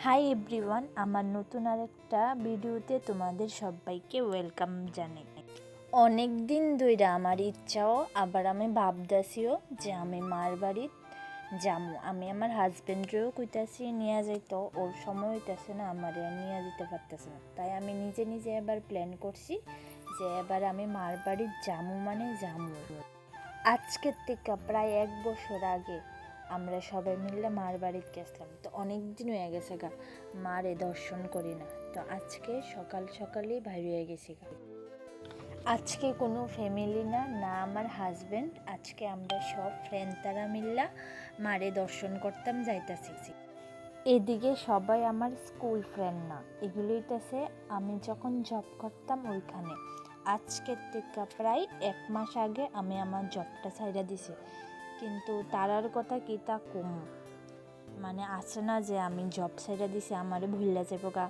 Hi everyone, আমার নতুন আরেকটা ভিডিওতে তোমাদের সবাইকে ওয়েলকাম জানাই। অনেক দিন ধইরা আমার ইচ্ছাও, আবার আমি ভাবতাছিও যে আমি মার বাড়ি যামু। আমি আমার হাজবেন্ডরেও কইতাছি নিয়ে যাইতো, ওর সময় হইতাছে না, আমার নিয়ে যেতে পারতেছে না। তাই আমি নিজে নিজে এবার প্ল্যান করছি যে এবার আমি মার বাড়ি যামু মানে যামু। আজকের থেকে প্রায় 1 বছর আগে আমরা সবাই মিলে মার বাড়িতে গেছিলাম। তো অনেক দিন হয়ে গেছে গা মারে দর্শন করি না। তো আজকে সকাল সকালেই বাইরে হয়ে গেছি গা। আজকে কোনো ফ্যামিলি না, না আমার হাজবেন্ড, আজকে আমরা সব ফ্রেন্ড তারা মিল্লা মারে দর্শন করতাম যাইতাছি। এদিকে সবাই আমার স্কুল ফ্রেন্ড না, এগুলো হইতাছে আমি যখন জব করতাম ওইখানে। আজকের থেকে প্রায় 1 মাস আগে আমি আমার জবটা ছাইড়া দিছি, কিন্তু তারার কথা কি তা কম, মানে আছে না যে আমি জব ছাইড়া দিছি আমারে ভুললা যাবো গা,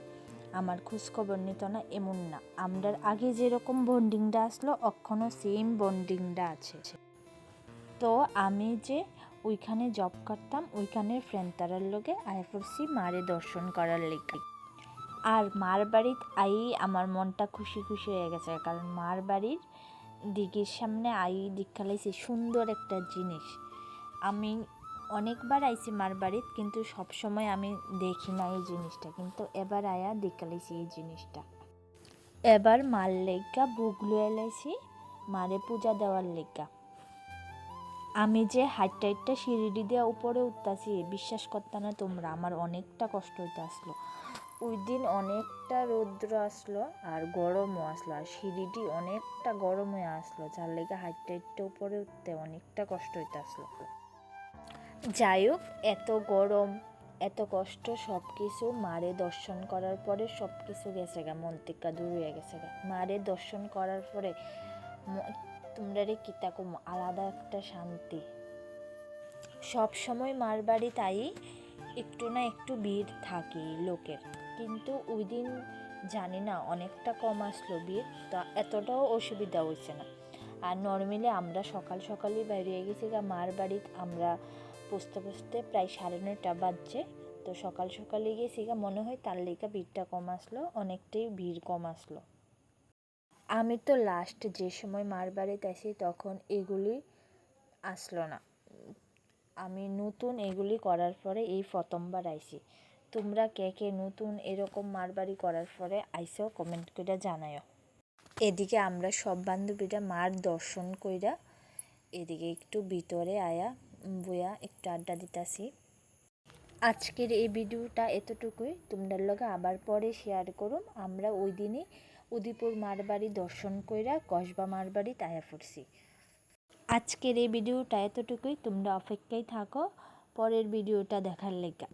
আমার খোঁজ খবর নিত না, এমন না। আমরার আগে যেরকম বন্ডিংটা আসলো এখনও সেম বন্ডিংটা আছে। তো আমি যে ওইখানে জব করতাম ওইখানের ফ্রেন্ড তারার লোকে আয়া পড়ছি মারে দর্শন করার লেগে। আর মার বাড়ির আই আমার মনটা খুশি খুশি হয়ে গেছে, কারণ মার বাড়ির দিঘির সামনে আই দেখালাইছি সুন্দর একটা জিনিস। আমি অনেকবার আইছি মার বাড়িত, কিন্তু সবসময় আমি দেখি না এই জিনিসটা, কিন্তু এবার আয়া দেখালাইছি এই জিনিসটা। এবার মার লেগা বুক লুয়ে লাইছি মারে পূজা দেওয়ার লেগা। আমি যে হাইটটা সিঁড়ি দিয়ে উপরে উঠতেছি, বিশ্বাস করতে না তোমরা, আমার অনেকটা কষ্ট হইতে আসলো। ওই দিন অনেকটা রৌদ্র আসলো আর গরমও আসলো, আর সিঁড়িটি অনেকটা গরম হয়ে আসলো, যার লেগে হাইটটা উপরে উঠতে অনেকটা কষ্ট হইতে আসলো। যাই হোক, এত গরম এত কষ্ট সব কিছু মারে দর্শন করার পরে সব কিছু গেছে গা, মন থেকে দূর হয়ে গেছে গা। মারে দর্শন করার পরে তোমরা রে কিতা কম, আলাদা একটা শান্তি। সব সময় মার বাড়ি তাই একটু না একটু ভিড় থাকে লোকের, কিন্তু ওই দিন জানি না অনেকটা কম আসলো ভিড়, তা এতটাও অসুবিধা হয়েছে না। আর নর্মালি আমরা সকাল সকালই বাইরে গেছি গা মার বাড়িতে, আমরা পুষতে প্রায় 9:30 বাজছে। তো সকাল সকালে গেছি গা, মনে হয় তার লেগে ভিড়টা কম আসলো, অনেকটাই ভিড় কম আসলো। আমি তো লাস্ট যে সময় মার বাড়িতে আসি তখন এগুলি আসলো না, আমি নতুন এগুলি করার পরে এই প্রথমবার আইছি। তোমরা কে কে নতুন এরকম মার বাড়ি করার পরে আইসো কমেন্ট করে জানাও। এদিকে আমরা সব বান্ধবীরা মার দর্শন কইরা এদিকে একটু ভিতরে আয়া বইয়া একটু আড্ডা দিতাছি। আজকের এই ভিডিওটা এতটুকুই, তোমরা লগে আবার পরে শেয়ার করুম। আমরা ওই দিনই উদিপুর মার বাড়ি দর্শন কইরা কসবা মার বাড়ি আয়া পড়ছি। আজকের এই ভিডিওটা এতটুকুই, তোমরা অপেক্ষায় থাকো পরের ভিডিওটা দেখার লেগা।